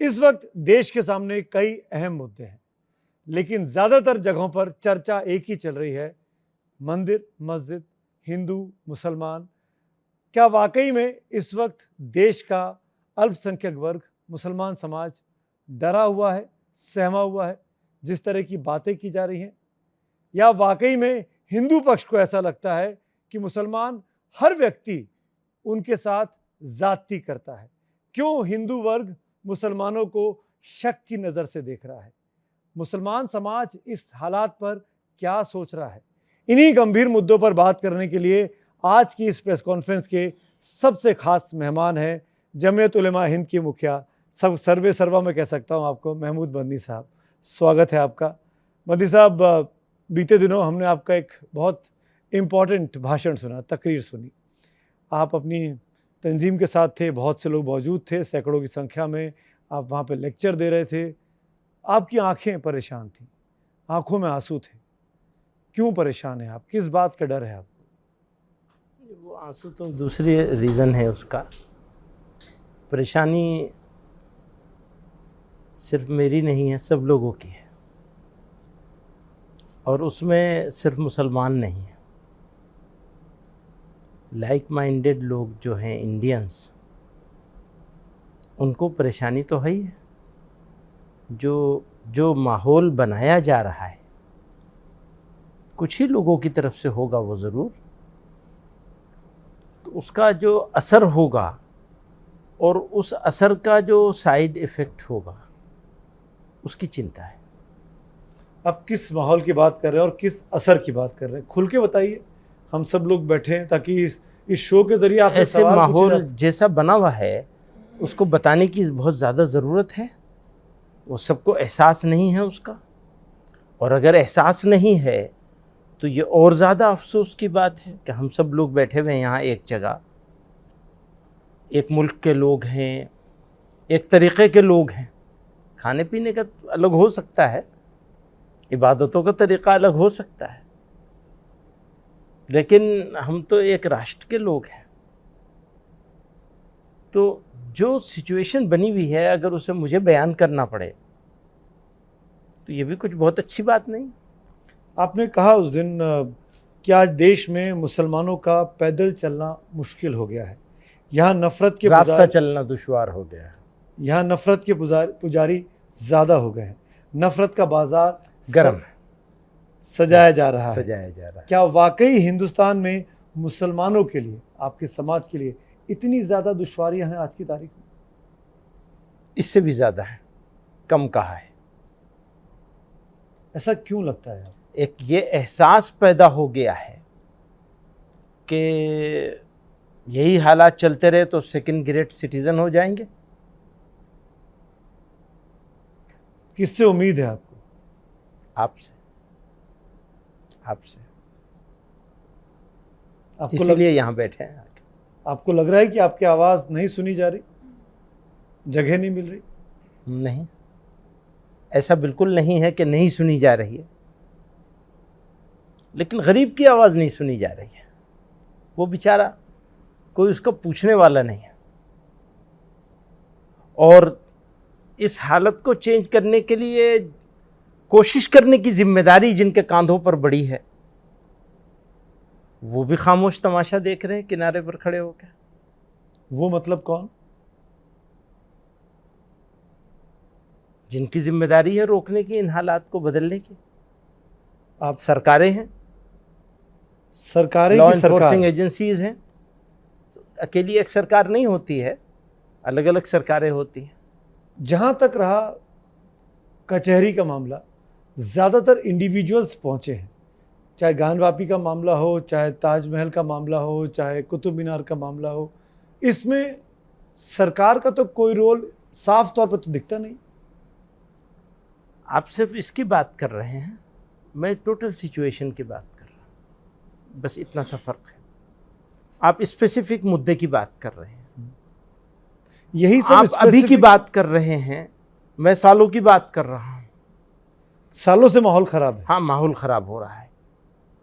इस वक्त देश के सामने कई अहम मुद्दे हैं, लेकिन ज़्यादातर जगहों पर चर्चा एक ही चल रही है, मंदिर, मस्जिद, हिंदू, मुसलमान। क्या वाकई में इस वक्त देश का अल्पसंख्यक वर्ग, मुसलमान समाज डरा हुआ है, सहमा हुआ है जिस तरह की बातें की जा रही हैं? या वाकई में हिंदू पक्ष को ऐसा लगता है कि मुसलमान हर व्यक्ति उनके साथ ज़्यादती करता है? क्यों हिंदू वर्ग मुसलमानों को शक की नज़र से देख रहा है? मुसलमान समाज इस हालात पर क्या सोच रहा है? इन्हीं गंभीर मुद्दों पर बात करने के लिए आज की इस प्रेस कॉन्फ्रेंस के सबसे खास मेहमान हैं जमीयत उलेमा हिंद के मुखिया, सब सर्वे सर्वा में कह सकता हूं आपको, महमूद मदनी साहब। स्वागत है आपका। मदनी साहब, बीते दिनों हमने आपका एक बहुत इम्पॉर्टेंट भाषण सुना, तकरीर सुनी। आप अपनी तंजीम के साथ थे, बहुत से लोग मौजूद थे, सैकड़ों की संख्या में आप वहाँ पे लेक्चर दे रहे थे। आपकी आंखें परेशान थीं, आंखों में आंसू थे। क्यों परेशान हैं आप? किस बात का डर है आपको? वो आंसू तो दूसरी रीज़न है उसका। परेशानी सिर्फ मेरी नहीं है, सब लोगों की है, और उसमें सिर्फ मुसलमान नहीं है। लाइक माइंडेड लोग जो हैं, इंडियंस, उनको परेशानी तो है ही है। जो माहौल बनाया जा रहा है कुछ ही लोगों की तरफ से होगा वो ज़रूर, तो उसका जो असर होगा और उस असर का जो साइड इफ़ेक्ट होगा उसकी चिंता है। आप किस माहौल की बात कर रहे हैं और किस असर की बात कर रहे हैं? खुल के बताइए, हम सब लोग बैठे हैं ताकि इस शो के जरिए आप ऐसे माहौल जैसा बना हुआ है उसको बताने की बहुत ज़्यादा ज़रूरत है। वो सबको एहसास नहीं है उसका, और अगर एहसास नहीं है तो ये और ज़्यादा अफसोस की बात है कि हम सब लोग बैठे हुए हैं यहाँ एक जगह, एक मुल्क के लोग हैं, एक तरीक़े के लोग हैं। खाने पीने का अलग हो सकता है, इबादतों का तरीक़ा अलग हो सकता है, लेकिन हम तो एक राष्ट्र के लोग हैं। तो जो सिचुएशन बनी हुई है, अगर उसे मुझे बयान करना पड़े तो ये भी कुछ बहुत अच्छी बात नहीं। आपने कहा उस दिन कि आज देश में मुसलमानों का पैदल चलना मुश्किल हो गया है, यहाँ नफ़रत के रास्ता चलना दुश्वार हो गया है, यहाँ नफ़रत के पुजारी ज़्यादा हो गए हैं, नफ़रत का बाज़ार गर्म है, सजाया जा रहा है। क्या वाकई हिंदुस्तान में मुसलमानों के लिए, आपके समाज के लिए इतनी ज़्यादा दुश्वारियां हैं आज की तारीख में? इससे भी ज़्यादा है, कम कहा है। ऐसा क्यों लगता है? एक ये एहसास पैदा हो गया है कि यही हालात चलते रहे तो सेकंड ग्रेड सिटीज़न हो जाएंगे। किससे उम्मीद है आपको? आपसे इसीलिए यहाँ बैठे हैं। आपको लग रहा है कि आपकी आवाज़ नहीं सुनी जा रही, जगह नहीं मिल रही? नहीं, ऐसा बिल्कुल नहीं है कि नहीं सुनी जा रही है, लेकिन गरीब की आवाज़ नहीं सुनी जा रही है। वो बेचारा, कोई उसका पूछने वाला नहीं है। और इस हालत को चेंज करने के लिए कोशिश करने की जिम्मेदारी जिनके कांधों पर बड़ी है, वो भी खामोश तमाशा देख रहे हैं किनारे पर खड़े होकर। वो मतलब कौन? जिनकी जिम्मेदारी है रोकने की, इन हालात को बदलने की। आप सरकारें हैं, सरकारें, लॉ एनफोर्सिंग एजेंसीज हैं। अकेली एक सरकार नहीं होती है, अलग अलग सरकारें होती हैं। जहाँ तक रहा कचहरी का मामला, ज़्यादातर इंडिविजुअल्स पहुँचे हैं, चाहे गानवापी का मामला हो, चाहे ताजमहल का मामला हो, चाहे कुतुब मीनार का मामला हो। इसमें सरकार का तो कोई रोल साफ तौर पर तो दिखता नहीं। आप सिर्फ इसकी बात कर रहे हैं, मैं टोटल सिचुएशन की बात कर रहा हूँ, बस इतना सा फ़र्क है। आप स्पेसिफिक मुद्दे की बात कर रहे हैं, यही सब आप अभी की बात कर रहे हैं, मैं सालों की बात कर रहा हूँ। सालों से माहौल ख़राब है। हाँ, माहौल ख़राब हो रहा है,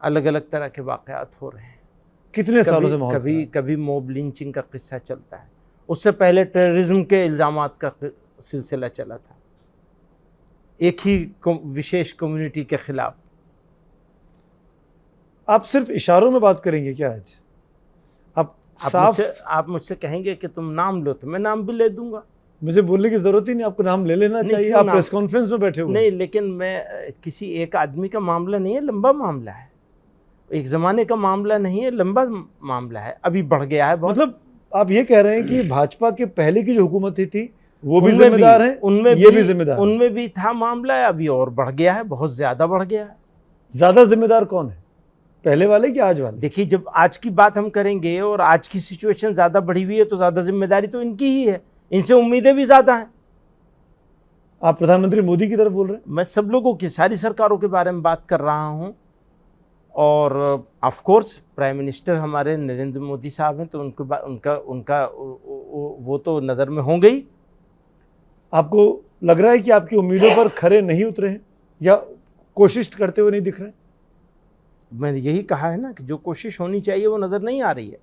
अलग अलग तरह के वाक़यात हो रहे हैं। कितने सालों से माहौल? कभी मॉब लिंचिंग का किस्सा चलता है, उससे पहले टेररिज्म के इल्ज़ामात का सिलसिला चला था, एक ही विशेष कम्युनिटी के खिलाफ। आप सिर्फ इशारों में बात करेंगे क्या आज? आप मुझसे कहेंगे कि तुम नाम लो तो मैं नाम भी ले दूंगा। मुझे बोलने की जरूरत ही नहीं, आपको नाम ले लेना चाहिए। आप प्रेस कॉन्फ्रेंस में बैठे हुए नहीं, लेकिन मैं किसी एक आदमी का मामला नहीं है, लंबा मामला है, एक ज़माने का मामला नहीं है, लंबा मामला है, अभी बढ़ गया है बहुत। मतलब आप ये कह रहे हैं कि भाजपा के पहले की जो हुकूमत थी वो भी जिम्मेदार है, उनमें ये भी जिम्मेदार, उनमें भी था मामला, अभी और बढ़ गया है, बहुत ज़्यादा बढ़ गया है। ज़्यादा जिम्मेदार कौन है, पहले वाले कि आज वाले? देखिए, जब आज की बात हम करेंगे और आज की सिचुएशन ज़्यादा बढ़ी हुई है तो ज़्यादा जिम्मेदारी तो इनकी ही है, इनसे उम्मीदें भी ज़्यादा हैं। आप प्रधानमंत्री मोदी की तरफ बोल रहे हैं? मैं सब लोगों की, सारी सरकारों के बारे में बात कर रहा हूँ। और ऑफ कोर्स प्राइम मिनिस्टर हमारे नरेंद्र मोदी साहब हैं, तो उनका वो तो नज़र में होंगे ही। आपको लग रहा है कि आपकी उम्मीदों पर खरे नहीं उतरे हैं या कोशिश करते हुए नहीं दिख रहे हैं? मैंने यही कहा है ना कि जो कोशिश होनी चाहिए वो नज़र नहीं आ रही है।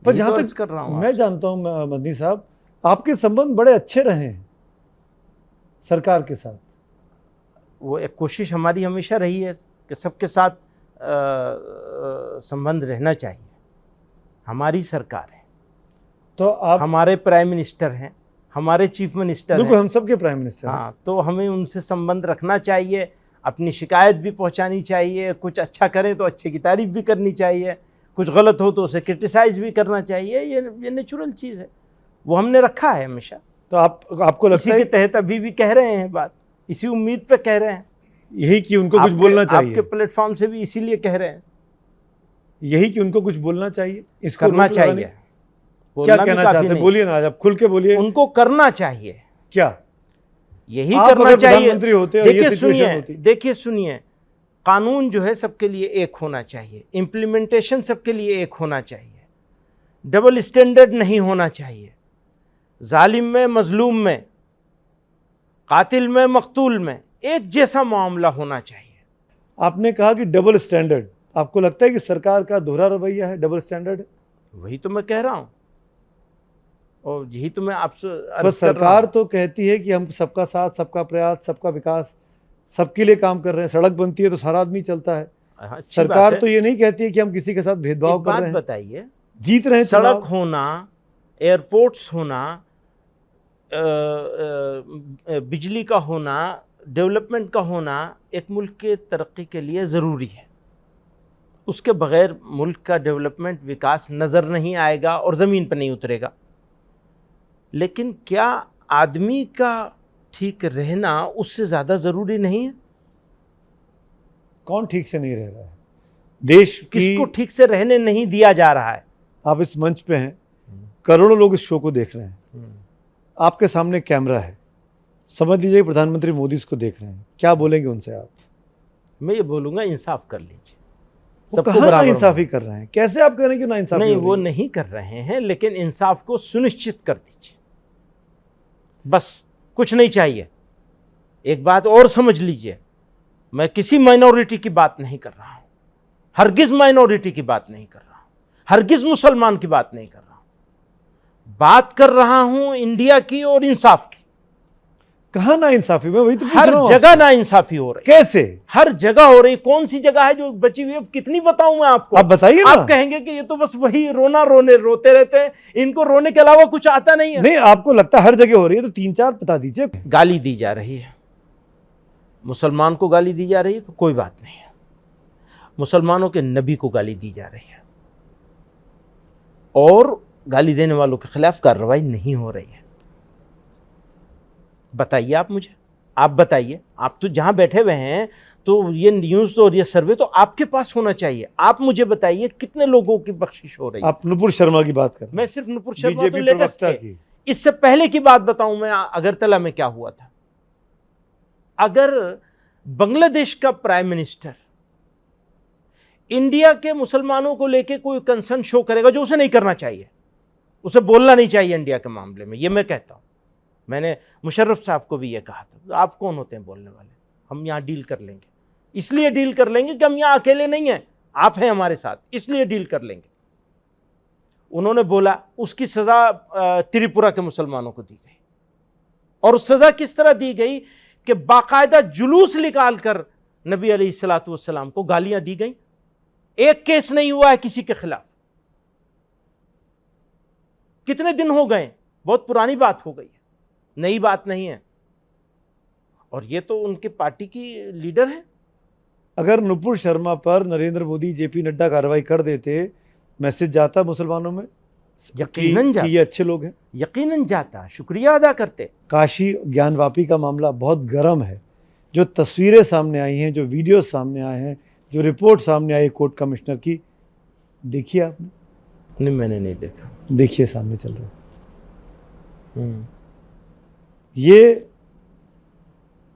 पर जहाँ तक कर रहा हूँ, मैं जानता हूँ मदनी साहब, आपके संबंध बड़े अच्छे रहे हैं सरकार के साथ। वो एक कोशिश हमारी हमेशा रही है कि सबके साथ संबंध रहना चाहिए। हमारी सरकार है तो आप, हमारे प्राइम मिनिस्टर हैं, हमारे चीफ मिनिस्टर हैं, बिल्कुल हम सबके प्राइम मिनिस्टर हैं। हाँ, तो हमें उनसे संबंध रखना चाहिए, अपनी शिकायत भी पहुंचानी चाहिए, कुछ अच्छा करें तो अच्छे की तारीफ भी करनी चाहिए, कुछ गलत हो तो उसे क्रिटिसाइज भी करना चाहिए। ये नेचुरल चीज़ है, वो हमने रखा है हमेशा। तो आपको लगता है इसी के तहत अभी भी कह रहे हैं बात, इसी उम्मीद पे कह रहे हैं, यही कि उनको कुछ बोलना चाहिए, आपके प्लेटफॉर्म से भी इसीलिए कह रहे हैं, यही कि उनको कुछ बोलना चाहिए, इसको करना चाहिए। क्या कहना चाहते हैं? बोलिए ना, आप खुल के बोलिए। उनको करना चाहिए, क्या यही करना चाहिए। देखिए देखिए सुनिए, कानून जो है सबके लिए एक होना चाहिए, इम्प्लीमेंटेशन सबके लिए एक होना चाहिए, डबल स्टैंडर्ड नहीं होना चाहिए, जालिम में मजलूम में, कातिल में मकतूल में एक जैसा मामला होना चाहिए। आपने कहा कि डबल स्टैंडर्ड, आपको लगता है कि सरकार का दोहरा रवैया है, डबल स्टैंडर्ड? वही तो मैं कह रहा हूँ और यही तो मैं आपसे बस सरकार तो कहती है कि हम सबका साथ, सबका प्रयास, सबका विकास, सबके लिए काम कर रहे हैं। सड़क बनती है तो सारा आदमी चलता है। सरकार तो ये नहीं कहती है कि हम किसी के साथ भेदभाव कर रहे हैं। बताइए, जीत रहे हैं सड़क होना, एयरपोर्ट्स होना, बिजली का होना, डेवलपमेंट का होना एक मुल्क के तरक्की के लिए ज़रूरी है। उसके बगैर मुल्क का डेवलपमेंट, विकास नज़र नहीं आएगा और ज़मीन पर नहीं उतरेगा। लेकिन क्या आदमी का ठीक रहना उससे ज़्यादा ज़रूरी नहीं है? कौन ठीक से नहीं रह रहा है? देश किसको ठीक से रहने नहीं दिया जा रहा है? आप इस मंच पे हैं, करोड़ों लोग इस शो को देख रहे हैं, आपके सामने कैमरा है, समझ लीजिए प्रधानमंत्री मोदी इसको देख रहे हैं, क्या बोलेंगे उनसे आप? मैं ये बोलूँगा, इंसाफ कर लीजिए। सबको बराबर इंसाफी कर रहे हैं। कैसे आप कह रहे हैं कि ना इंसाफी? नहीं, वो नहीं कर रहे हैं, लेकिन इंसाफ को सुनिश्चित कर दीजिए, बस कुछ नहीं चाहिए। एक बात और समझ लीजिए, मैं किसी माइनॉरिटी की बात नहीं कर रहा हूं, हरगिज माइनॉरिटी की बात नहीं कर रहा हूं, हरगिज मुसलमान की बात नहीं कर रहा हूं, बात कर रहा हूं इंडिया की और इंसाफ की। कहां ना इंसाफी? मैं वही तो पूछ हर रहा हूं। जगह ना इंसाफी हो रही। कैसे? हर जगह हो रही। कौन सी जगह है जो बची हुई है? कितनी बताऊं मैं आपको? आप बताइए ना। आप कहेंगे कि ये तो बस वही रोते रहते हैं, इनको रोने के अलावा कुछ आता नहीं है। नहीं, आपको लगता है हर जगह हो रही है तो 3-4 बता दीजिए। गाली दी जा रही है, मुसलमान को गाली दी जा रही है तो कोई बात नहीं है, मुसलमानों के नबी को गाली दी जा रही है और गाली देने वालों के खिलाफ कार्रवाई नहीं हो रही है। बताइए आप मुझे, आप बताइए, आप तो जहां बैठे हुए हैं, तो ये न्यूज़ और ये सर्वे तो आपके पास होना चाहिए। आप मुझे बताइए कितने लोगों की बख्शिश हो रही है? आप नुपुर शर्मा की बात कर रहे हैं। मैं सिर्फ नुपुर शर्मा तो लेटेस्ट है। इससे पहले की बात बताऊं मैं, अगरतला में क्या हुआ था। अगर बांग्लादेश का प्राइम मिनिस्टर इंडिया के मुसलमानों को लेकर कोई कंसर्न शो करेगा, जो उसे नहीं करना चाहिए, उसे बोलना नहीं चाहिए इंडिया के मामले में, ये मैं कहता हूं। मैंने मुशर्रफ साहब को भी ये कहा था, आप कौन होते हैं बोलने वाले, हम यहाँ डील कर लेंगे। इसलिए डील कर लेंगे कि हम यहाँ अकेले नहीं हैं, आप हैं हमारे साथ, इसलिए डील कर लेंगे। उन्होंने बोला, उसकी सज़ा त्रिपुरा के मुसलमानों को दी गई और सज़ा किस तरह दी गई कि बाकायदा जुलूस निकाल कर नबी अलैहिस्सलातु वस्सलाम को गालियां दी गई। एक केस नहीं हुआ है किसी के खिलाफ। कितने दिन हो गए, बहुत पुरानी बात हो गई है, नई बात नहीं है। और ये तो उनके पार्टी की लीडर है। अगर नुपुर शर्मा पर नरेंद्र मोदी, जेपी नड्डा कार्रवाई कर देते, मैसेज जाता मुसलमानों में यकीनन कि ये अच्छे लोग हैं? यकीनन जाता, शुक्रिया अदा करते। काशी ज्ञानवापी का मामला बहुत गर्म है। जो तस्वीरें सामने आई हैं, जो वीडियो सामने आए हैं, जो रिपोर्ट सामने आई कोर्ट कमिश्नर की, देखिए आपने? नहीं, मैंने नहीं देखा। देखिए सामने चल रहा है। ये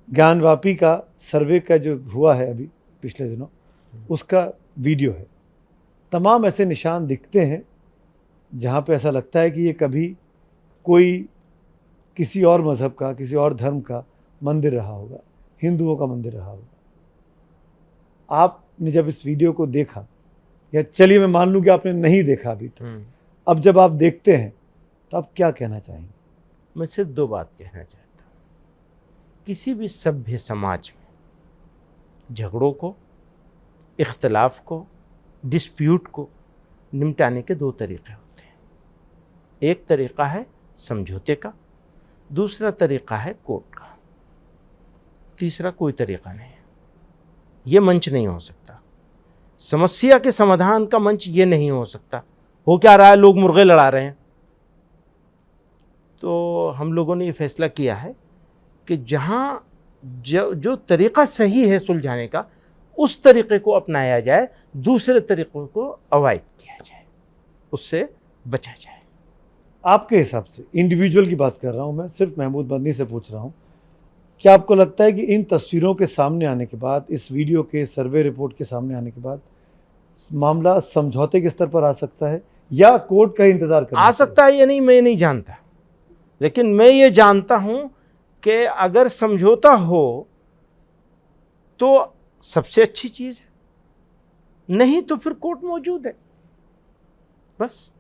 ज्ञानवापी का सर्वे का जो हुआ है अभी पिछले दिनों, उसका वीडियो है। तमाम ऐसे निशान दिखते हैं जहाँ पे ऐसा लगता है कि ये कभी कोई किसी और मज़हब का, किसी और धर्म का मंदिर रहा होगा, हिंदुओं का मंदिर रहा होगा। आपने जब इस वीडियो को देखा, या चलिए मैं मान लूँ कि आपने नहीं देखा अभी तो, अब जब आप देखते हैं तो आप क्या कहना चाहेंगे? मैं सिर्फ दो बात कहना चाहता हूँ। किसी भी सभ्य समाज में झगड़ों को, इख्तलाफ को, डिस्प्यूट को निपटाने के दो तरीक़े होते हैं। एक तरीक़ा है समझौते का, दूसरा तरीक़ा है कोर्ट का, तीसरा कोई तरीक़ा नहीं है। ये मंच नहीं हो सकता। समस्या के समाधान का मंच ये नहीं हो सकता। हो क्या रहा है, लोग मुर्गे लड़ा रहे हैं। तो हम लोगों ने ये फैसला किया है कि जहाँ जो तरीक़ा सही है सुलझाने का, उस तरीक़े को अपनाया जाए, दूसरे तरीक़ों को अवॉइड किया जाए, उससे बचा जाए। आपके हिसाब से, इंडिविजुअल की बात कर रहा हूँ मैं, सिर्फ महमूद मदनी से पूछ रहा हूँ, क्या आपको लगता है कि इन तस्वीरों के सामने आने के बाद, इस वीडियो के सर्वे रिपोर्ट के सामने आने के बाद मामला समझौते के स्तर पर आ सकता है, या कोर्ट का इंतजार करना आ सकता है या नहीं मैं नहीं जानता, लेकिन मैं ये जानता हूँ कि अगर समझौता हो तो सबसे अच्छी चीज़ है, नहीं तो फिर कोर्ट मौजूद है बस।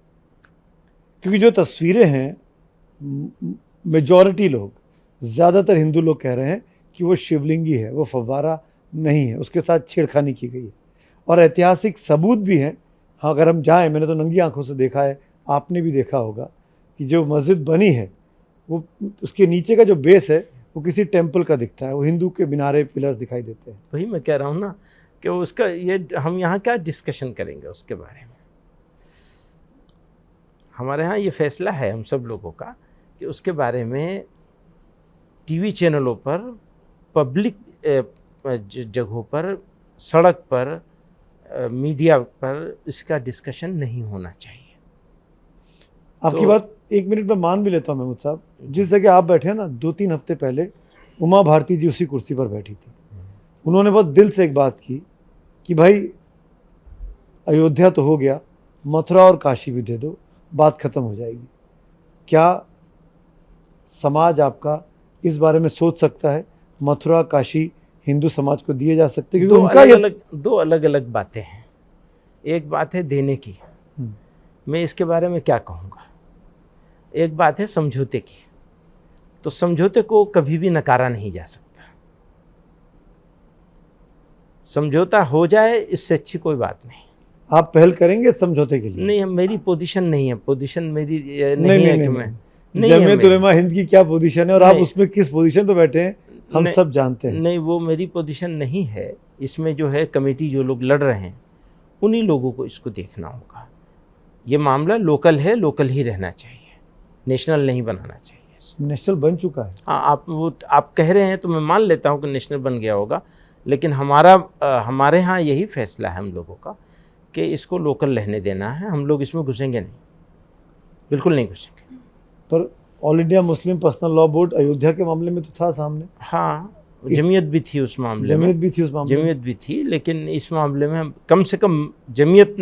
क्योंकि जो तस्वीरें हैं, मेजॉरिटी लोग, ज़्यादातर हिंदू लोग कह रहे हैं कि वो शिवलिंगी है, वो फव्वारा नहीं है, उसके साथ छेड़खानी की गई है, और ऐतिहासिक सबूत भी हैं। हाँ, अगर हम जाएं, मैंने तो नंगी आंखों से देखा है, आपने भी देखा होगा कि जो मस्जिद बनी है, वो उसके नीचे का जो बेस है वो किसी टेम्पल का दिखता है, वो हिंदू के मीनारे, पिलर्स दिखाई देते हैं। वही मैं कह रहा हूँ ना कि उसका ये हम यहाँ क्या डिस्कशन करेंगे उसके बारे में। हमारे यहाँ ये फैसला है हम सब लोगों का कि उसके बारे में टीवी चैनलों पर, पब्लिक जगहों पर, सड़क पर, मीडिया पर इसका डिस्कशन नहीं होना चाहिए। आपकी बात 1 मिनट में मान भी लेता हूँ महमूद साहब। जिस जगह आप बैठे हैं ना, 2-3 हफ्ते पहले उमा भारती जी उसी कुर्सी पर बैठी थी। उन्होंने बहुत दिल से एक बात की कि भाई अयोध्या तो हो गया, मथुरा और काशी भी दे दो, बात खत्म हो जाएगी। क्या समाज आपका इस बारे में सोच सकता है, मथुरा काशी हिंदू समाज को दिए जा सकते? क्योंकि उनका दो अलग अलग बातें हैं। एक बात है देने की, मैं इसके बारे में क्या कहूँगा। एक बात है समझौते की, तो समझौते को कभी भी नकारा नहीं जा सकता। समझौता हो जाए, इससे अच्छी कोई बात नहीं। आप पहल करेंगे समझौते के लिए? नहीं, मेरी पोजीशन नहीं है, पोजीशन मेरी नहीं है कि मैं जमीयत उलेमा हिंद की क्या पोजीशन है और आप उसमें किस पोजीशन पे बैठे हैं, हम सब जानते हैं। नहीं, वो मेरी पोजीशन नहीं है। इसमें जो है कमेटी, जो लोग लड़ रहे हैं, उन्हीं लोगों को इसको देखना होगा। ये मामला लोकल है, लोकल ही रहना चाहिए, नेशनल नहीं बनाना चाहिए। नेशनल बन चुका है। हाँ, आप कह रहे हैं तो मैं मान लेता हूँ कि नेशनल बन गया होगा, लेकिन हमारे यहाँ यही फैसला है हम लोगों का कि इसको लोकल रहने देना है। हम लोग इसमें घुसेंगे नहीं, बिल्कुल नहीं घुसेंगे। पर all India Muslim personal law board Ayodhya के मामले में तो था सामने। हाँ, जमीयत भी थी उस मामले में, जमीयत भी थी, लेकिन इस मामले में हम कम से कम जमीयत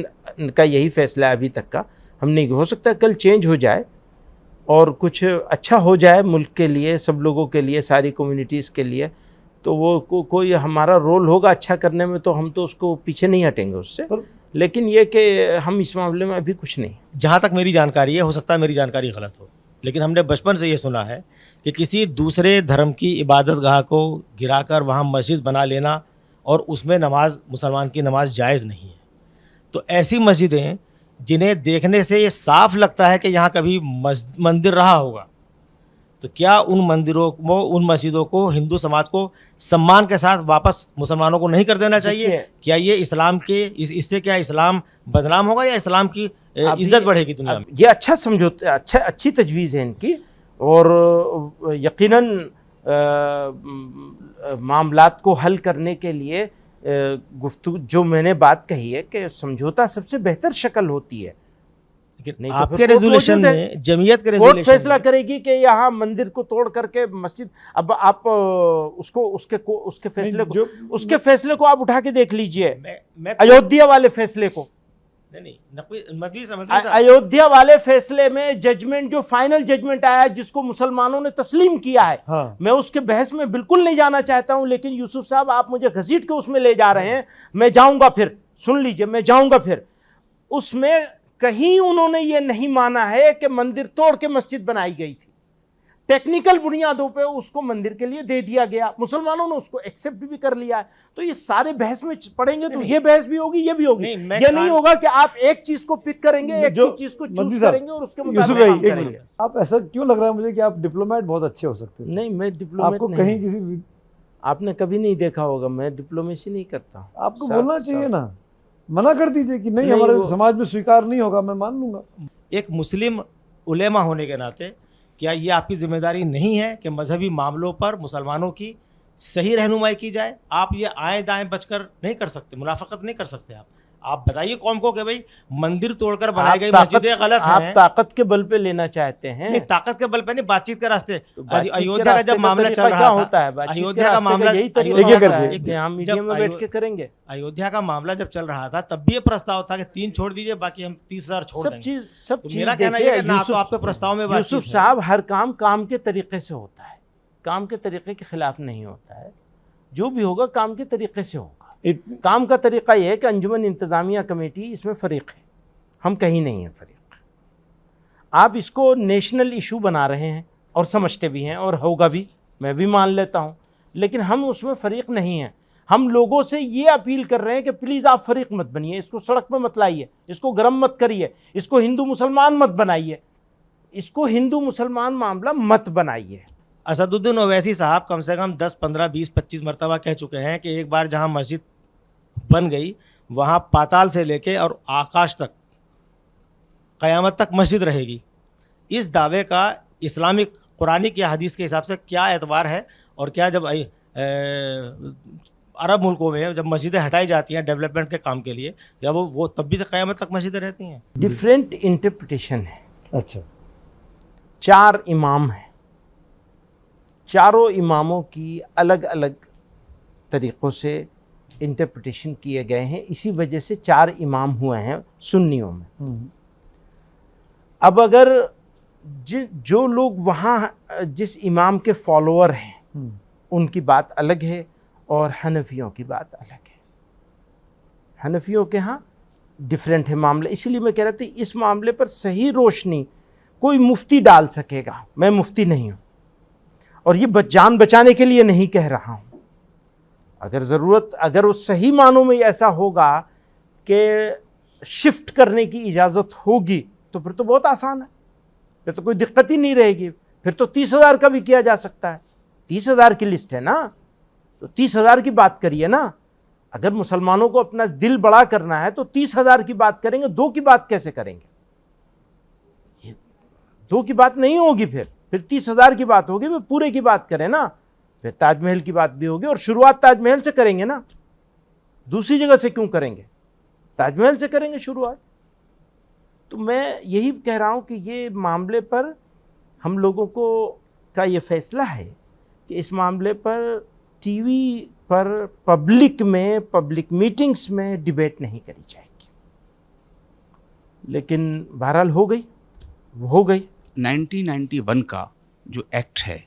का यही फैसला है अभी तक का। हम नहीं, हो सकता है कल चेंज हो जाए और कुछ अच्छा हो जाए मुल्क के लिए, सब लोगों के लिए, सारी कम्युनिटीज़ के लिए, तो वो कोई हमारा रोल होगा अच्छा करने में, तो हम तो उसको पीछे नहीं हटेंगे उससे। लेकिन ये कि हम इस मामले में अभी कुछ नहीं। जहाँ तक मेरी जानकारी है, हो सकता है मेरी जानकारी गलत हो, लेकिन हमने बचपन से ये सुना है कि किसी दूसरे धर्म की इबादत गाह को गिराकर वहाँ मस्जिद बना लेना और उसमें नमाज, मुसलमान की नमाज जायज़ नहीं है। तो ऐसी मस्जिदें जिन्हें देखने से ये साफ लगता है कि यहाँ कभी मंदिर रहा होगा, तो क्या उन मंदिरों को, उन मस्जिदों को हिंदू समाज को सम्मान के साथ वापस मुसलमानों को नहीं कर देना चाहिए? क्या ये इस्लाम के इससे क्या इस्लाम बदनाम होगा या इस्लाम की इज्जत बढ़ेगी दुनिया में? ये अच्छा समझौता, अच्छी तजवीज़ है इनकी, और यकीनन मामलात को हल करने के लिए गुफ्तगू जो मैंने बात कही है कि समझौता सबसे बेहतर शक्ल होती है। नहीं तो आपके रेजोल्यूशन में, जमीयत के कोर्ट फैसला करेगी कि यहाँ मंदिर को तोड़ करके मस्जिद, अब आप उसके फैसले को आप उठा के देख लीजिए, अयोध्या वाले फैसले को। अयोध्या वाले फैसले में जजमेंट, जो फाइनल जजमेंट आया जिसको मुसलमानों ने तस्लीम किया है, हाँ। मैं उसके बहस में बिल्कुल नहीं जाना चाहता हूं, लेकिन यूसुफ साहब आप मुझे घसीट के उसमें ले जा रहे हैं। मैं जाऊंगा, फिर सुन लीजिए, मैं जाऊंगा फिर उसमें। कहीं उन्होंने ये नहीं माना है कि मंदिर तोड़ के मस्जिद बनाई गई थी, टेक्निकल बुनियादों पे उसको मंदिर के लिए दे दिया गया, मुसलमानों ने उसको एक्सेप्ट भी कर लिया है। तो ये सारे बहस में पढ़ेंगे तो ये बहस भी होगी, ये भी होगी। ये नहीं होगा कि आप एक चीज को पिक करेंगे, एक ही चीज को चूज करेंगे और उसके मुताबिक काम करेंगे। आप ऐसा क्यों लग रहा है मुझे कि आप डिप्लोमेट बहुत अच्छे हो सकते हैं? नहीं, मैं डिप्लोमेट आपको कहीं किसी, आपने कभी नहीं देखा होगा, मैं डिप्लोमेसी नहीं करता। आपको बोलना चाहिए ना, मना कर दीजिए कि नहीं हमारे समाज में स्वीकार नहीं होगा, मैं मान लूंगा। एक मुस्लिम उलेमा होने के नाते क्या ये आपकी जिम्मेदारी नहीं है कि मजहबी मामलों पर मुसलमानों की सही रहनुमाई की जाए? आप ये आए दाएं बचकर नहीं कर सकते, मुनाफकत नहीं कर सकते। आप बताइए कौम को कि भाई मंदिर तोड़कर बनाई गई मस्जिदें गलत हैं। आप ताकत के बल पे लेना चाहते हैं? नहीं, ताकत के बल पे नहीं, बातचीत के रास्ते। अयोध्या का जब मामला चल रहा होता है, अयोध्या का मामला यही मीडिया में बैठ के करेंगे। अयोध्या का मामला जब चल रहा था तब भी ये प्रस्ताव था कि 3 छोड़ दीजिए, बाकी हम 30,000 छोड़ देंगे। सब चीज मेरा कहना यह है ना, तो आपके प्रस्ताव में यूसुफ साहब, हर काम के तरीके से होता है, काम के तरीके के खिलाफ नहीं होता है। जो भी होगा काम के तरीके से होगा। काम का तरीका यह है कि अंजुमन इंतज़ामिया कमेटी इसमें फ़रीक है, हम कहीं नहीं हैं फ़रीक। आप इसको नेशनल इशू बना रहे हैं और समझते भी हैं, और होगा भी, मैं भी मान लेता हूं, लेकिन हम उसमें फ़रीक नहीं हैं। हम लोगों से ये अपील कर रहे हैं कि प्लीज़ आप फ़रीक मत बनिए, इसको सड़क पर मत लाइए, इसको गर्म मत करिए, इसको हिंदू मुसलमान मत बनाइए, इसको हिंदू मुसलमान मामला मत बनाइए। असदुद्दीन ओवैसी साहब कम से कम 10, 15, 20, 25 मरतबा कह चुके हैं कि एक बार जहां मस्जिद बन गई वहां पाताल से लेके और आकाश तक, क़यामत तक मस्जिद रहेगी। इस दावे का इस्लामिक कुरानिक या हदीस के हिसाब से क्या एतबार है? और क्या जब अरब मुल्कों में जब मस्जिदें हटाई जाती हैं डेवलपमेंट के काम के लिए, या वो तब भी क़यामत तक मस्जिदें रहती हैं? डिफरेंट इंटरप्रिटेशन है। अच्छा, 4 इमाम हैं, चारों इमामों की अलग अलग तरीक़ों से इंटरप्रिटेशन किए गए हैं। इसी वजह से 4 इमाम हुए हैं सुन्नियों में। अब अगर जो लोग वहाँ जिस इमाम के फॉलोअर हैं उनकी बात अलग है और हनफियों की बात अलग है। हनफियों के यहाँ डिफरेंट है मामला। इसीलिए मैं कह रहा था इस मामले पर सही रोशनी कोई मुफ्ती डाल सकेगा। मैं मुफ्ती नहीं हूँ और ये जान बचाने के लिए नहीं कह रहा हूँ। अगर ज़रूरत, अगर उस सही मानों में ऐसा होगा कि शिफ्ट करने की इजाज़त होगी तो फिर तो बहुत आसान है, फिर तो कोई दिक्कत ही नहीं रहेगी। फिर तो 30,000 का भी किया जा सकता है। 30,000 की लिस्ट है ना, तो 30,000 की बात करिए ना। अगर मुसलमानों को अपना दिल बड़ा करना है तो 30,000 की बात करेंगे, 2 की बात कैसे करेंगे? ये 2 की बात नहीं होगी। फिर 30,000 की बात होगी, फिर पूरे की बात करें ना। फिर ताजमहल की बात भी होगी और शुरुआत ताजमहल से करेंगे ना, दूसरी जगह से क्यों करेंगे? ताजमहल से करेंगे शुरुआत। तो मैं यही कह रहा हूं कि ये मामले पर हम लोगों को का ये फैसला है कि इस मामले पर टीवी पर पब्लिक में, पब्लिक मीटिंग्स में डिबेट नहीं करी जाएगी। लेकिन बहरहाल हो गई। 1991 का जो एक्ट है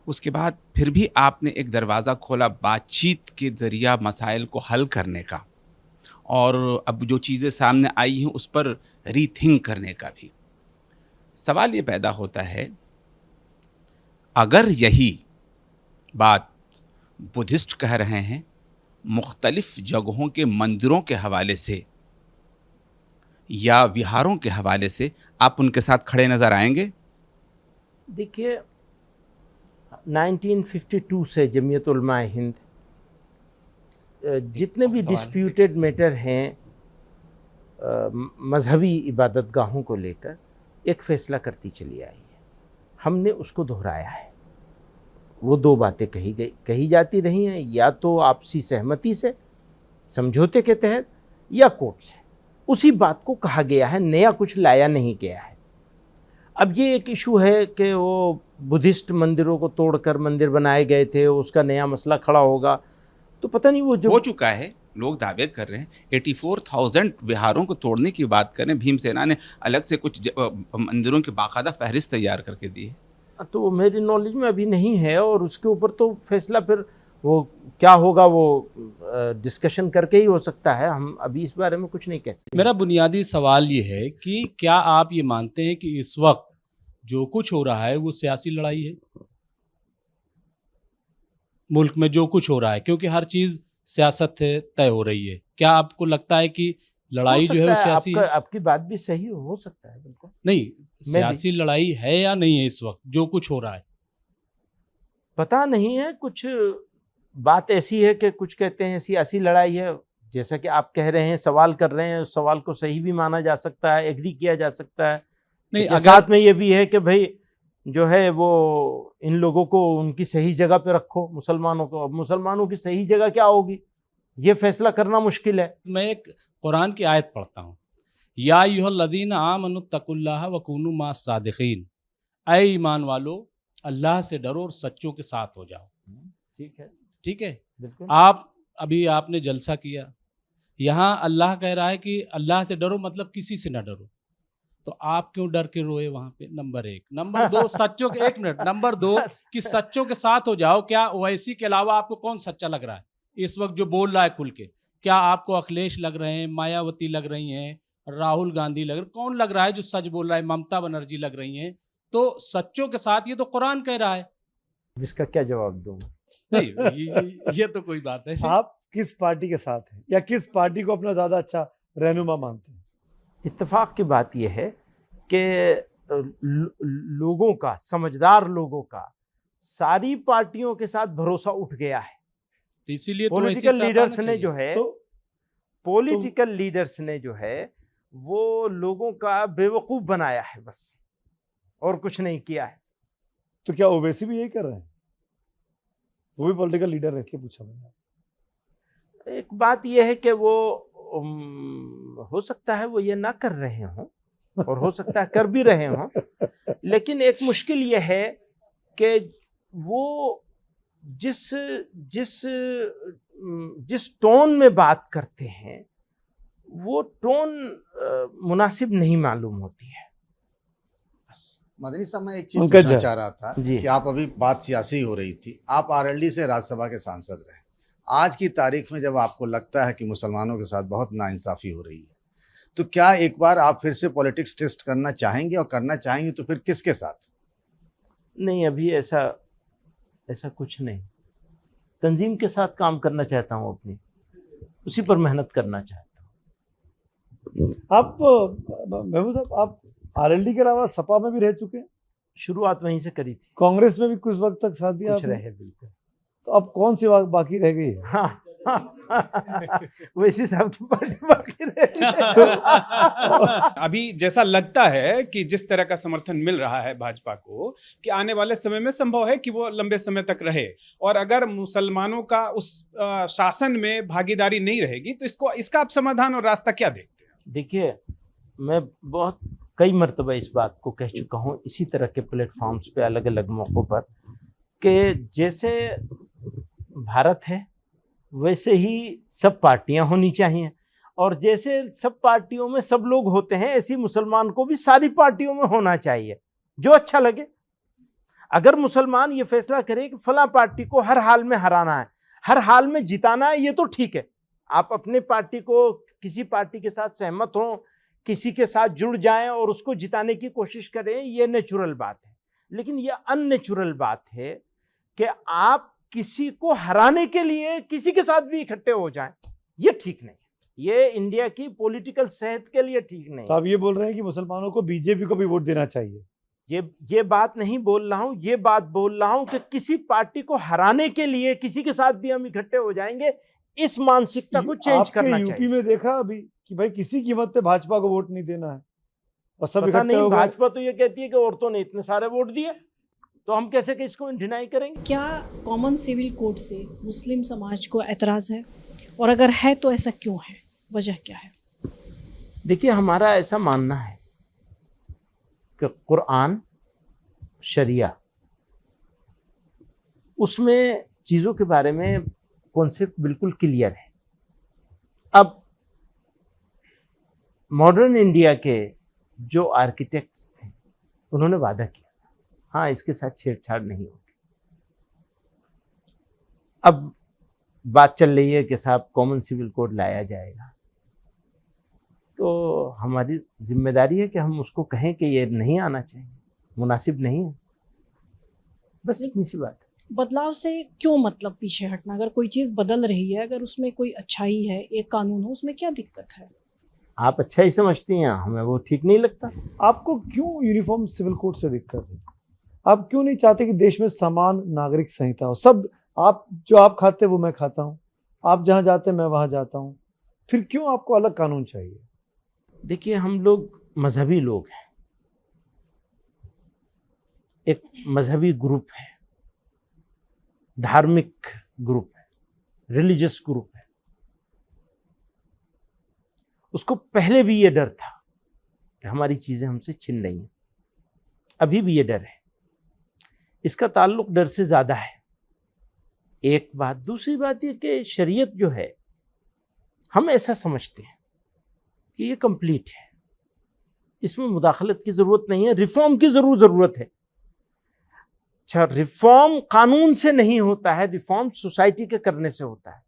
उसके बाद फिर भी आपने एक दरवाज़ा खोला बातचीत के ज़रिया मसाइल को हल करने का, और अब जो चीज़ें सामने आई हैं उस पर रीथिंक करने का भी। सवाल ये पैदा होता है अगर यही बात बुद्धिस्ट कह रहे हैं मुख्तलिफ जगहों के मंदिरों के हवाले से या विहारों के हवाले से, आप उनके साथ खड़े नजर आएंगे? देखिए, 1952 से जमीयत उलमा हिंद जितने भी डिस्प्यूटेड मैटर हैं मजहबी इबादत गाहों को लेकर एक फ़ैसला करती चली आई है। हमने उसको दोहराया है। वो दो बातें कही जाती रही हैं, या तो आपसी सहमति से, समझौते के तहत, या कोर्ट से। उसी बात को कहा गया है, नया कुछ लाया नहीं गया है। अब ये एक इशू है कि वो बुद्धिस्ट मंदिरों को तोड़कर मंदिर बनाए गए थे, उसका नया मसला खड़ा होगा, तो पता नहीं वो जो हो चुका है। लोग दावे कर रहे हैं 84,000 विहारों को तोड़ने की बात करें। भीमसेना ने अलग से कुछ मंदिरों की बाकायदा फहरिस्त तैयार करके दी है। तो मेरी नॉलेज में अभी नहीं है, और उसके ऊपर तो फैसला फिर वो क्या होगा वो डिस्कशन करके ही हो सकता है। हम अभी इस बारे में कुछ नहीं कह सकते। मेरा बुनियादी सवाल ये है कि क्या आप ये मानते हैं कि इस वक्त जो कुछ हो रहा है वो सियासी लड़ाई है? मुल्क में जो कुछ हो रहा है, क्योंकि हर चीज़ सियासत से तय हो रही है, क्या आपको लगता है कि लड़ाई जो है वो सियासी है? आपकी बात भी सही हो सकता है, बिल्कुल। नहीं, सियासी लड़ाई है या नहीं है इस वक्त जो कुछ हो रहा है? पता नहीं है, कुछ बात ऐसी है कि कुछ कहते हैं सियासी लड़ाई है, जैसा कि आप कह रहे हैं, सवाल कर रहे हैं, उस सवाल को सही भी माना जा सकता है, एग्री किया जा सकता है। नहीं, अगर साथ में ये भी है कि भाई जो है वो इन लोगों को उनकी सही जगह पे रखो, मुसलमानों को। अब मुसलमानों की सही जगह क्या होगी, ये फैसला करना मुश्किल है। मैं एक कुरान की आयत पढ़ता हूँ, या अय्युहल्लज़ीना आमनुत्तकुल्लाह वकूनू मास सादिकीन, ऐ ईमान वालो अल्लाह से डरो और सच्चों के साथ हो जाओ। ठीक है, ठीक है, बिल्कुल। अभी आपने जलसा किया, यहाँ अल्लाह कह रहा है कि अल्लाह से डरो, मतलब किसी से ना डरो, तो आप क्यों डर के रोए वहां पे? नंबर एक। नंबर दो, सच्चों के, एक मिनट, नंबर दो कि सच्चों के साथ हो जाओ। क्या ओवैसी के अलावा आपको कौन सच्चा लग रहा है इस वक्त जो बोल रहा है खुल के? क्या आपको अखिलेश लग रहे हैं, मायावती लग रही हैं, राहुल गांधी लग रहे, कौन लग रहा है जो सच बोल रहा है? ममता बनर्जी लग रही हैं। तो सच्चों के साथ, ये तो कुरान कह रहा है। इसका क्या जवाब दूं? नहीं, ये तो कोई बात है। आप किस पार्टी के साथ हैं, या किस पार्टी को अपना ज्यादा अच्छा रहनुमा मानते हैं? इत्तेफाक की बात यह है कि लोगों का, समझदार लोगों का सारी पार्टियों के साथ भरोसा उठ गया है। तो इसीलिए पॉलिटिकल लीडर्स ने जो है, पॉलिटिकल तो लीडर्स ने जो है वो लोगों का बेवकूफ बनाया है बस, और कुछ नहीं किया है। तो क्या ओवैसी भी यही कर रहे हैं? वो भी पॉलिटिकल लीडर है, इसलिए पूछा मैंने। एक बात यह है कि वो हो सकता है वो ये ना कर रहे हों, और हो सकता है कर भी रहे हों, लेकिन एक मुश्किल ये है कि वो जिस जिस जिस टोन में बात करते हैं वो टोन मुनासिब नहीं मालूम होती है। बस। मदनी साहब, मैं एक चीज पंकज पूछना है। चाह रहा था जी। कि आप अभी बात सियासी हो रही थी, आप आरएलडी से राज्यसभा के सांसद रहे। आज की तारीख में जब आपको लगता है कि मुसलमानों के साथ बहुत नाइंसाफी हो रही है, तो क्या एक बार आप फिर से पॉलिटिक्स टेस्ट करना चाहेंगे, और करना चाहेंगे तो फिर किसके साथ? नहीं, अभी ऐसा कुछ नहीं। तंजीम के साथ काम करना चाहता हूँ, अपनी उसी पर मेहनत करना चाहता हूँ। आप महबूब साहब, आप आरएलडी के अलावा सपा में भी रह चुके हैं, शुरुआत वहीं से करी थी, कांग्रेस में भी कुछ वक्त तक साथ दिया कुछ आपने। रहे बिल्कुल। तो अब कौन सी बाकी रह गई है? हाँ, वैसी साहब की पार्टी बाकी रह तो अभी जैसा लगता है कि जिस तरह का समर्थन मिल रहा है भाजपा को, कि आने वाले समय में संभव है कि वो लंबे समय तक रहे, और अगर मुसलमानों का उस शासन में भागीदारी नहीं रहेगी तो इसका आप समाधान और रास्ता क्या देखते हैं? देखिए, मैं बहुत कई मरतबा इस बात को कह चुका हूँ इसी तरह के प्लेटफॉर्म्स पे, अलग अलग मौक़ों पर, कि जैसे भारत है वैसे ही सब पार्टियां होनी चाहिए, और जैसे सब पार्टियों में सब लोग होते हैं, ऐसी मुसलमान को भी सारी पार्टियों में होना चाहिए, जो अच्छा लगे। अगर मुसलमान ये फैसला करे कि फलां पार्टी को हर हाल में हराना है, हर हाल में जिताना है, ये तो ठीक है। आप अपने पार्टी को, किसी पार्टी के साथ सहमत हों, किसी के साथ जुड़ जाएं और उसको जिताने की कोशिश करें, ये नेचुरल बात है। लेकिन यह अननेचुरल बात है कि आप किसी को हराने के लिए किसी के साथ भी इकट्ठे हो जाएं, ये ठीक नहीं। ये इंडिया की पॉलिटिकल सेहत के लिए ठीक नहीं। तो आप ये बोल रहे हैं कि मुसलमानों को बीजेपी को भी वोट देना चाहिए? ये बात नहीं बोल रहा हूं, ये बात बोल रहा हूं कि किसी पार्टी को हराने के लिए किसी के साथ भी हम इकट्ठे हो जाएंगे, इस मानसिकता को चेंज करना चाहिए। यूपी में देखा अभी कि भाई किसी कीमत पे भाजपा को वोट नहीं देना है और सब पता इकट्ठे नहीं, हो गए। भाजपा तो ये कहती है कि औरतों ने इतने सारे वोट दिए, तो हम कैसे कि इसको डिनाई करेंगे? क्या कॉमन सिविल कोड से मुस्लिम समाज को एतराज़ है, और अगर है तो ऐसा क्यों है, वजह क्या है? देखिए, हमारा ऐसा मानना है कि कुरान, शरिया, उसमें चीज़ों के बारे में कॉन्सेप्ट बिल्कुल क्लियर है। अब मॉडर्न इंडिया के जो आर्किटेक्ट्स थे उन्होंने वादा किया था, हाँ इसके साथ छेड़छाड़ नहीं होगी। अब बात चल रही है कि साहब कॉमन सिविल कोड लाया जाएगा, तो हमारी जिम्मेदारी है कि हम उसको कहें कि ये नहीं आना चाहिए, मुनासिब नहीं है, बस इतनी सी बात है। बदलाव से क्यों मतलब पीछे हटना? अगर कोई चीज़ बदल रही है, अगर उसमें कोई अच्छाई है, एक कानून हो, उसमें क्या दिक्कत है? आप अच्छा ही समझती हैं, हमें वो ठीक नहीं लगता। आपको क्यों यूनिफॉर्म सिविल कोड से दिक्कत है? आप क्यों नहीं चाहते कि देश में समान नागरिक संहिता हो? सब आप जो आप खाते वो मैं खाता हूँ, आप जहाँ जाते मैं वहाँ जाता हूँ, फिर क्यों आपको अलग कानून चाहिए? देखिए, हम लोग मजहबी लोग हैं, एक मजहबी ग्रुप है, धार्मिक ग्रुप है, रिलीजियस ग्रुप है। उसको पहले भी ये डर था कि हमारी चीजें हमसे छिन रही हैं, अभी भी ये डर है। इसका ताल्लुक डर से ज्यादा है, एक बात। दूसरी बात ये कि शरीयत जो है, हम ऐसा समझते हैं कि ये कंप्लीट है, इसमें मुदाखलत की जरूरत नहीं है, रिफॉर्म की जरूरत है। अच्छा, रिफॉर्म कानून से नहीं होता है, रिफॉर्म सोसाइटी के करने से होता है।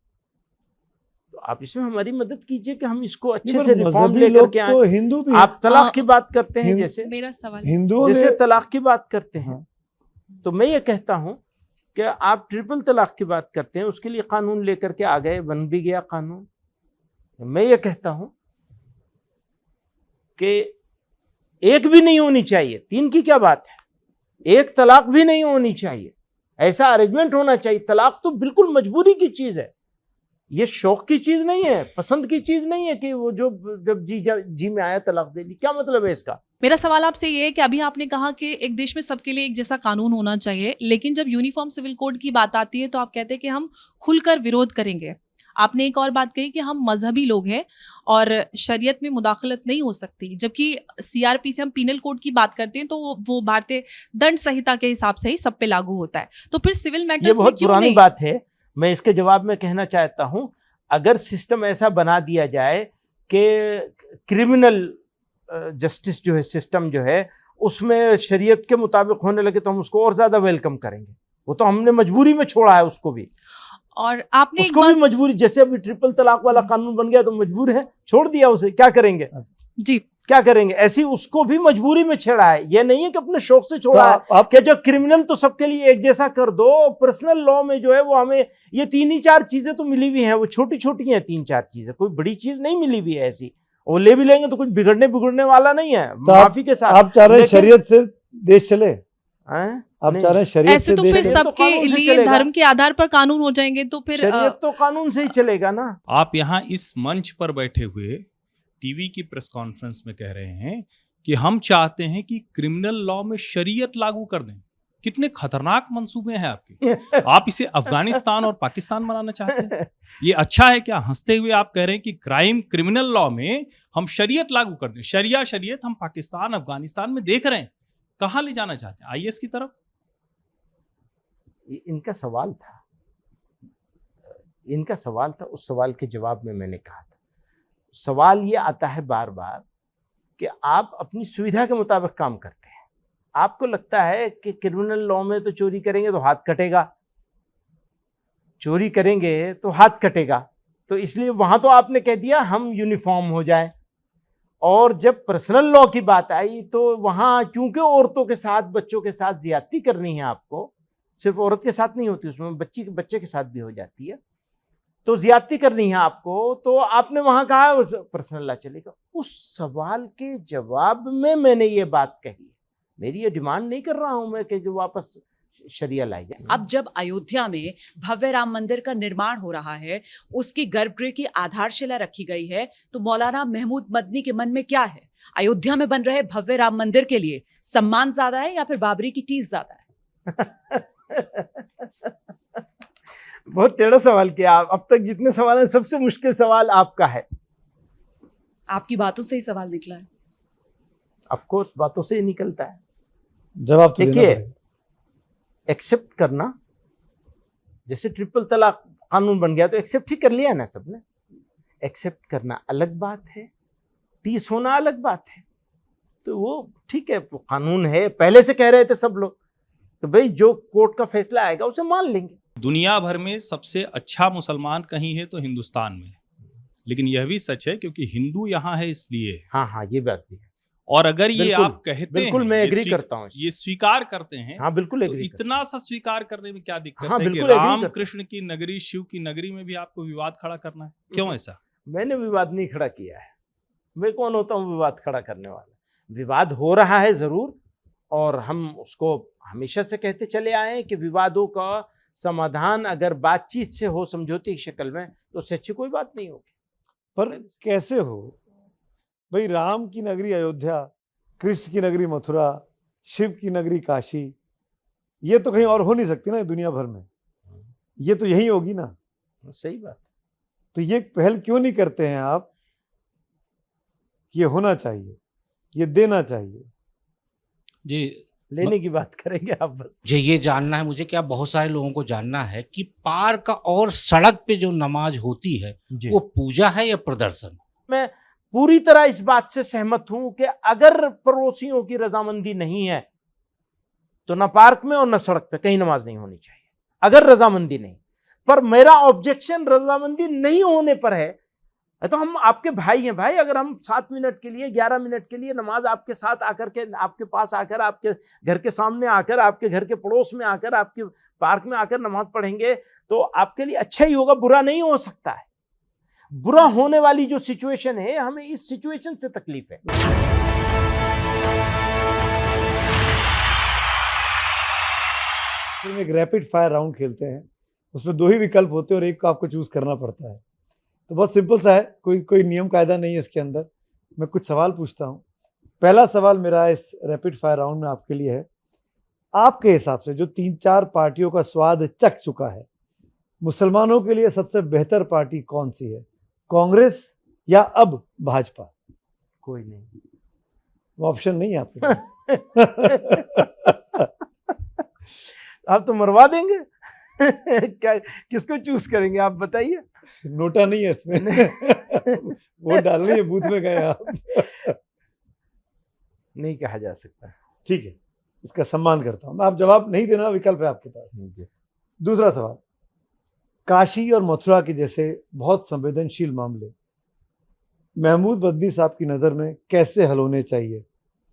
तो आप इसमें हमारी मदद कीजिए कि हम इसको अच्छे से रिफॉर्म लेकर के आए। तो हिंदू भी आप तलाक की बात करते हैं, जैसे मेरा सवाल हिंदुओं जैसे ने तलाक की बात करते हैं, तो मैं ये कहता हूं कि आप ट्रिपल तलाक की बात करते हैं, उसके लिए कानून लेकर के आ गए, बन भी गया कानून। मैं ये कहता हूं कि एक भी नहीं होनी चाहिए, तीन की क्या बात है, एक तलाक भी नहीं होनी चाहिए, ऐसा अरेंजमेंट होना चाहिए। तलाक तो बिल्कुल मजबूरी की चीज है, ये शौक की चीज नहीं है, पसंद की चीज नहीं है कि वो जो जब जी में आया तलाक दे दी। क्या मतलब है इसका? मेरा सवाल आपसे ये है कि अभी आपने कहा कि एक देश में सबके लिए एक जैसा कानून होना चाहिए, लेकिन जब यूनिफॉर्म सिविल कोड की बात आती है तो आप कहते हैं कि हम खुलकर विरोध करेंगे। आपने एक और बात कही कि हम मजहबी लोग हैं और शरीयत में मुदाखलत नहीं हो सकती, जबकि सीआरपी से हम पीनल कोड की बात करते हैं तो वो भारतीय दंड संहिता के हिसाब से ही सब पे लागू होता है। तो फिर सिविल मैटर्स ये में बहुत क्यों पुरानी नहीं? बात है। मैं इसके जवाब में कहना चाहता हूं, अगर सिस्टम ऐसा बना दिया जाए कि क्रिमिनल जस्टिस जो है, सिस्टम जो है, उसमें शरीयत के मुताबिक होने लगे तो हम उसको और ज्यादा वेलकम करेंगे। वो तो हमने मजबूरी में छोड़ा है उसको भी, और आपने एक उसको भी बात मजबूरी। जैसे अभी ट्रिपल तलाक वाला कानून बन गया तो मजबूर है, छोड़ दिया उसे, क्या करेंगे? जी क्या करेंगे? ऐसी उसको भी मजबूरी में छेड़ा है। ये नहीं है कि अपने शौक से छोड़ा है। आप कि जो क्रिमिनल तो सबके लिए एक जैसा कर दो। पर्सनल लॉ में जो है वो हमें ये तीन ही चार चीजें तो मिली हुई हैं, वो छोटी छोटी हैं, तीन चार चीजें, कोई बड़ी चीज नहीं मिली हुई है ऐसी। वो ले भी लेंगे तो कुछ बिगड़ने वाला नहीं है, माफी के साथ। आप चाह रहे हैं लेकिन- शरीयत से देश चले? हैं? आप नहीं, चाह रहे हैं शरीयत ऐसे से तो देश फिर चले? सब- तो सबके कानून से लिए चलेगा। धर्म के आधार पर कानून हो जाएंगे तो फिर शरीयत तो कानून से ही चलेगा ना। आप यहाँ इस मंच पर बैठे हुए टीवी की प्रेस कॉन्फ्रेंस में कह रहे हैं कि हम चाहते हैं कि क्रिमिनल लॉ में शरीयत लागू कर दें। कितने खतरनाक मंसूबे हैं आपके। आप इसे अफगानिस्तान और पाकिस्तान बनाना चाहते हैं। ये अच्छा है क्या? हंसते हुए आप कह रहे हैं कि क्रिमिनल लॉ में हम शरीयत लागू कर दें। शरीयत हम पाकिस्तान, अफगानिस्तान में देख रहे हैं। कहाँ ले जाना चाहते हैं? आईएस की तरफ? इनका सवाल था, उस सवाल के जवाब में मैंने कहा था, सवाल ये आता है बार बार कि आप अपनी सुविधा के मुताबिक काम करते हैं। आपको लगता है कि क्रिमिनल लॉ में तो चोरी करेंगे तो हाथ कटेगा, चोरी करेंगे तो हाथ कटेगा, तो इसलिए वहां तो आपने कह दिया हम यूनिफॉर्म हो जाए। और जब पर्सनल लॉ की बात आई तो वहाँ क्योंकि औरतों के साथ बच्चों के साथ ज्यादती करनी है आपको, सिर्फ औरत के साथ नहीं होती, उसमें बच्चे के साथ भी हो जाती है, तो ज्यादती करनी है आपको, तो आपने वहाँ कहा पर्सनल लॉ चलेगा। उस सवाल के जवाब में मैंने ये बात कही, मेरी ये डिमांड नहीं कर रहा हूँ मैं कि जो वापस शरिया लाई जाए। अब जब अयोध्या में भव्य राम मंदिर का निर्माण हो रहा है, उसकी गर्भगृह की आधारशिला रखी गई है, तो मौलाना महमूद मदनी के मन में क्या है? अयोध्या में बन रहे भव्य राम मंदिर के लिए सम्मान ज्यादा है या फिर बाबरी की टीस ज्यादा है? बहुत टेढ़ा सवाल किया आप। अब तक जितने सवाल हैं सबसे मुश्किल सवाल आपका है। आपकी बातों से ही सवाल निकला है। ऑफ कोर्स बातों से ही निकलता है। जवाब तो देना देखिए, पड़ेगा। एक्सेप्ट करना, जैसे ट्रिपल तलाक कानून बन गया तो एक्सेप्ट ही कर लिया ना सबने। एक्सेप्ट करना अलग बात है, टीस होना अलग बात है। तो वो ठीक है, वो कानून है। पहले से कह रहे थे सब लोग तो भाई जो कोर्ट का फैसला आएगा उसे मान लेंगे। दुनिया भर में सबसे अच्छा मुसलमान कहीं है तो हिंदुस्तान में, लेकिन यह भी सच है क्योंकि हिंदू यहाँ है इसलिए। हाँ, ये बात भी है। और अगर ये बिल्कुल, आप कहते बिल्कुल हैं, मैं ये एग्री करता हूँ। ये स्वीकार करते हैं, हाँ बिल्कुल तो एग्री करता इतना सा स्वीकार करने में क्या दिक्कत हाँ, है कि बिल्कुल agree राम करता कृष्ण की नगरी, शिव की नगरी में भी आपको विवाद खड़ा करना है? क्यों ऐसा? हूँ। मैंने विवाद नहीं खड़ा किया है। मैं कौन होता हूँ विवाद खड़ा करने वाला? विवाद हो रहा है जरूर, और हम उसको हमेशा से कहते चले आए हैं कि विवादों का समाधान अगर बातचीत से हो, समझौते की शक्ल में, तो उससे अच्छी कोई बात नहीं होगी। पर कैसे हो भाई? राम की नगरी अयोध्या, कृष्ण की नगरी मथुरा, शिव की नगरी काशी, ये तो कहीं और हो नहीं सकती ना दुनिया भर में, ये तो यही होगी ना। सही बात। तो ये पहल क्यों नहीं करते हैं आप? ये होना चाहिए, ये देना चाहिए। जी, लेने की बात करेंगे आप बस। ये जानना है मुझे, क्या बहुत सारे लोगों को जानना है कि पार्क और सड़क पे जो नमाज होती है वो पूजा है या प्रदर्शन? मैं पूरी तरह इस बात से सहमत हूं कि अगर पड़ोसियों की रजामंदी नहीं है तो ना पार्क में और ना सड़क पे कहीं नमाज नहीं होनी चाहिए, अगर रजामंदी नहीं। पर मेरा ऑब्जेक्शन रजामंदी नहीं होने पर है। तो हम आपके भाई हैं भाई, अगर हम 7 मिनट के लिए, 11 मिनट के लिए नमाज आपके साथ आकर के, आपके पास आकर, आपके घर के सामने आकर, आपके घर के पड़ोस में आकर, आपके पार्क में आकर नमाज पढ़ेंगे तो आपके लिए अच्छा ही होगा, बुरा नहीं हो सकता है। बुरा होने वाली जो सिचुएशन है, हमें इस सिचुएशन से तकलीफ है। फिर एक रैपिड फायर राउंड खेलते हैं, उसमें 2 ही विकल्प होते हैं और एक को आपको चूज करना पड़ता है। तो बहुत सिंपल सा है, कोई नियम कायदा नहीं है इसके अंदर। मैं कुछ सवाल पूछता हूँ। पहला सवाल मेरा इस रैपिड फायर राउंड में आपके लिए है, आपके हिसाब से जो 3-4 पार्टियों का स्वाद चख चुका है, मुसलमानों के लिए सबसे बेहतर पार्टी कौन सी है? कांग्रेस या अब भाजपा? कोई नहीं, वो ऑप्शन नहीं है आपके पास। आप तो मरवा देंगे। क्या, किसको चूज करेंगे आप बताइए? नोटा नहीं है इसमें। वो डालनी है, बूथ में गए आप। नहीं कहा जा सकता। ठीक है, इसका सम्मान करता हूं मैं। आप जवाब नहीं देना, विकल्प है आपके पास। दूसरा सवाल, काशी और मथुरा के जैसे बहुत संवेदनशील मामले महमूद मदनी साहब की नजर में कैसे हल होने चाहिए?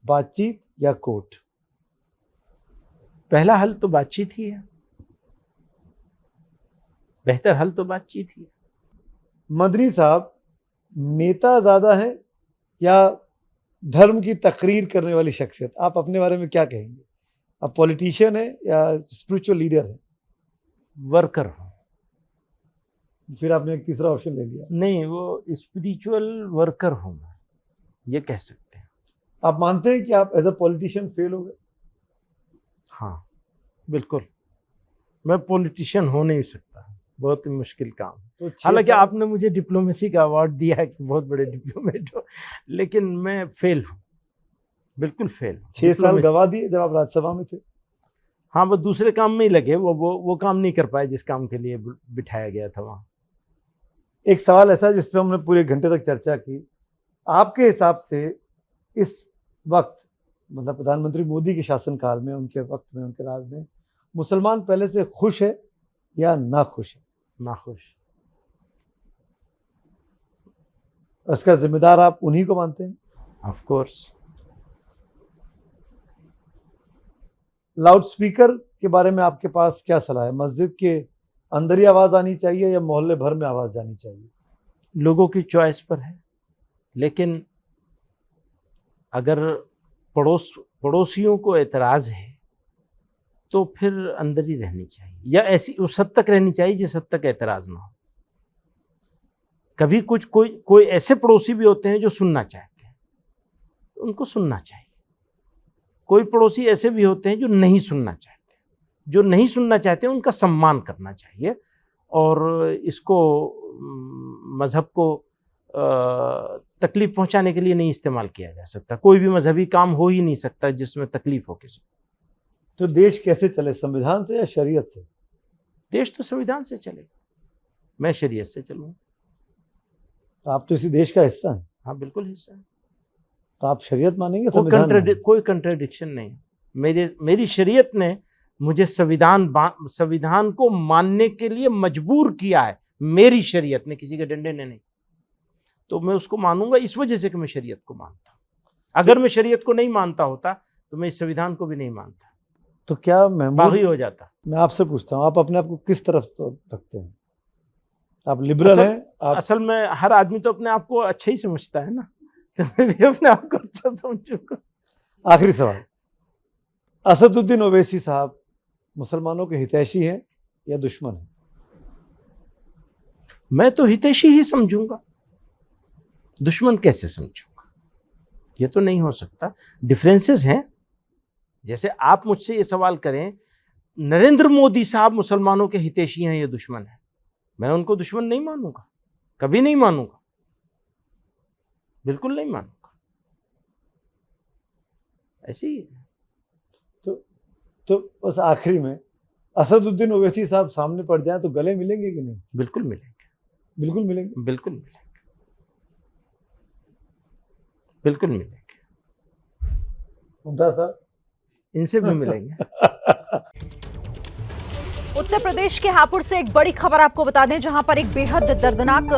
बातचीत या कोर्ट? पहला हल तो बातचीत ही है, बेहतर हल तो बातचीत ही है। मदनी साहब नेता ज्यादा है या धर्म की तकरीर करने वाली शख्सियत? आप अपने बारे में क्या कहेंगे? आप पॉलिटिशियन है या स्पिरिचुअल लीडर है? वर्कर हूं। फिर आपने एक तीसरा ऑप्शन ले लिया। नहीं, वो स्पिरिचुअल वर्कर हूं मैं, ये कह सकते हैं। आप मानते हैं कि आप एज अ पॉलिटिशियन फेल हो गए? हाँ बिल्कुल, मैं पॉलिटिशियन हो नहीं सकता, बहुत ही मुश्किल काम। तो हालांकि आपने मुझे डिप्लोमेसी का अवार्ड दिया है, बहुत बड़े डिप्लोमेट हो, लेकिन मैं फेल हूँ, बिल्कुल फेल। 6 साल गवा दिए जब आप राज्यसभा में थे। हाँ, वो दूसरे काम में ही लगे, वो काम नहीं कर पाए जिस काम के लिए बिठाया गया था वहाँ। एक सवाल ऐसा जिस पे हमने पूरे घंटे तक चर्चा की, आपके हिसाब से इस वक्त, मतलब प्रधानमंत्री मोदी के शासनकाल में, उनके वक्त में, उनके राज में, मुसलमान पहले से खुश है या ना खुश है? ना खुश। उसका जिम्मेदार आप उन्हीं को मानते हैं? Of course. लाउड स्पीकर के बारे में आपके पास क्या सलाह है? मस्जिद के अंदर ही आवाज आनी चाहिए या मोहल्ले भर में आवाज जानी चाहिए? लोगों की चॉइस पर है, लेकिन अगर पड़ोसियों को एतराज़ है तो फिर अंदर ही रहनी चाहिए, या ऐसी उस हद तक रहनी चाहिए जिस हद तक एतराज़ ना हो। कभी कोई ऐसे पड़ोसी भी होते हैं जो सुनना चाहते हैं, उनको सुनना चाहिए। कोई पड़ोसी ऐसे भी होते हैं जो नहीं सुनना चाहते। जो नहीं सुनना चाहते हैं उनका सम्मान करना चाहिए, और इसको मज़हब को तकलीफ पहुंचाने के लिए नहीं इस्तेमाल किया जा सकता। कोई भी मजहबी काम हो ही नहीं सकता जिसमें तकलीफ हो किसी। तो देश कैसे चले, संविधान से या शरीयत से? देश तो संविधान से चलेगा, मैं शरीयत से चलूँगा। आप तो इसी देश का हिस्सा हैं। हाँ बिल्कुल हिस्सा है। तो आप शरीयत मानेंगे, संविधान मानेंगे? कोई कंट्राडिक्शन नहीं। मेरी शरीयत ने मुझे संविधान को मानने के लिए मजबूर किया है, मेरी शरीयत ने, किसी के डंडे ने नहीं। तो मैं उसको मानूंगा इस वजह से कि मैं शरीयत को मानता हूँ। अगर मैं शरीयत को नहीं मानता होता तो मैं इस संविधान को भी नहीं मानता, तो क्या बागी हो जाता। मैं आपसे पूछता हूँ, आप अपने आप को किस तरफ तो रखते हैं? आप लिबरल हैं? असल में हर आदमी तो अपने आप को अच्छा ही समझता है ना, तो मैं भी अपने आप को अच्छा समझूंगा। आखिरी सवाल, असदुद्दीन ओवैसी साहब मुसलमानों के हितैषी हैं या दुश्मन हैं? मैं तो हितैषी ही समझूंगा, दुश्मन कैसे समझूंगा? ये तो नहीं हो सकता। डिफरेंसेस हैं। जैसे आप मुझसे ये सवाल करें, नरेंद्र मोदी साहब मुसलमानों के हितैषी हैं या दुश्मन हैं, मैं उनको दुश्मन नहीं मानूंगा, कभी नहीं मानूंगा, बिल्कुल नहीं मानूंगा। ऐसे ही है। तो बस आखिरी में, असदुद्दीन ओवैसी साहब सामने पड़ जाएं तो गले मिलेंगे कि नहीं? बिल्कुल मिलेंगे। बिल्कुल मिलेंगे। बिल्कुल मिलेंगे। बिल्कुल मिलेंगे। मुमताज साहब इनसे भी मिलेंगे। उत्तर प्रदेश के हापुड़ से एक बड़ी खबर आपको बता दें, जहां पर एक बेहद दर्दनाक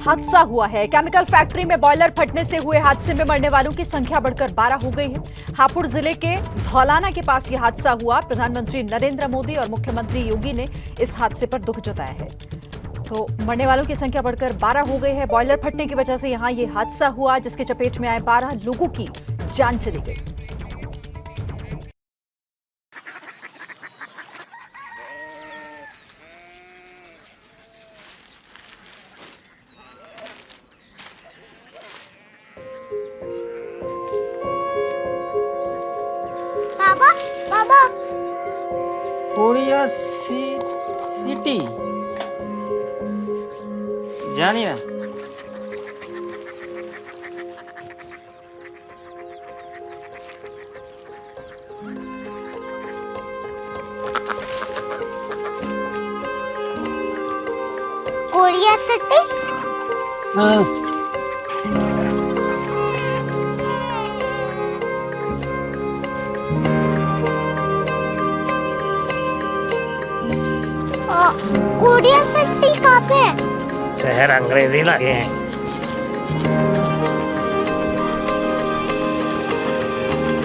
हादसा हुआ है। केमिकल फैक्ट्री में बॉयलर फटने से हुए हादसे में मरने वालों की संख्या बढ़कर 12 हो गई है। हापुड़ जिले के धौलाना के पास यह हादसा हुआ। प्रधानमंत्री नरेंद्र मोदी और मुख्यमंत्री योगी ने इस हादसे पर दुख जताया है। तो मरने वालों की संख्या बढ़कर 12 हो गई है। बॉयलर फटने की वजह से यहां यह हादसा हुआ, जिसके चपेट में आए 12 लोगों की जान चली गई। कोरिया सिटी जानी ना। Korea city? हाँ। कोरिया सिटी कहाँ पे है? शहर अंग्रेजी लगे हैं।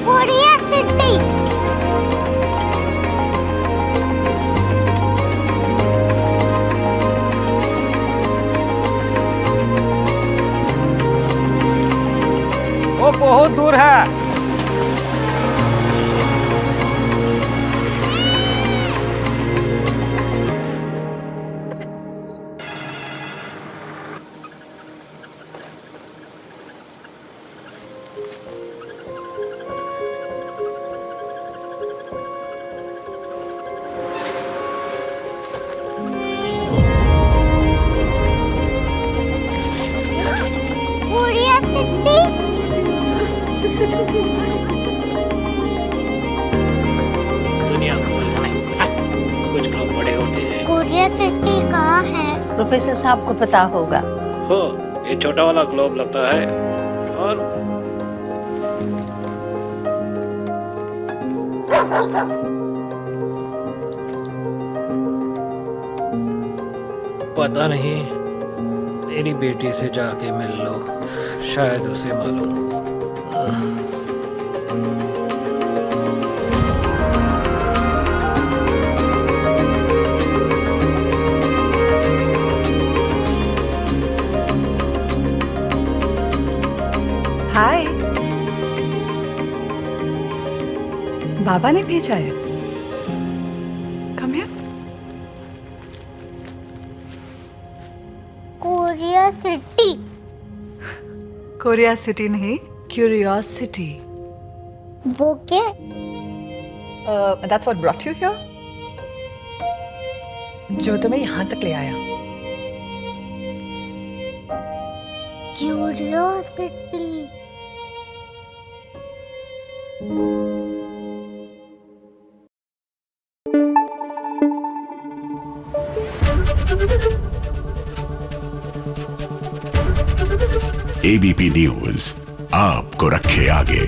Korea city. वो बहुत दूर है। Korea city. दुनिया कुछ लोग बड़े होते हैं। कोरिया सिटी कहाँ है? प्रोफेसर साहब को पता होगा। हो, ये छोटा वाला ग्लोब लगता है और पता नहीं, मेरी बेटी से जाके मिल लो, शायद उसे मालूम हो। हाय, बाबा ने भेजा है। Come here. Korea city. Korea city नहीं, क्यूरियोसिटी। वो क्या? That's what brought you here? जो तुम्हें यहाँ तक ले आया। क्यूरियोसिटी। ABP न्यूज आपको रखे आगे।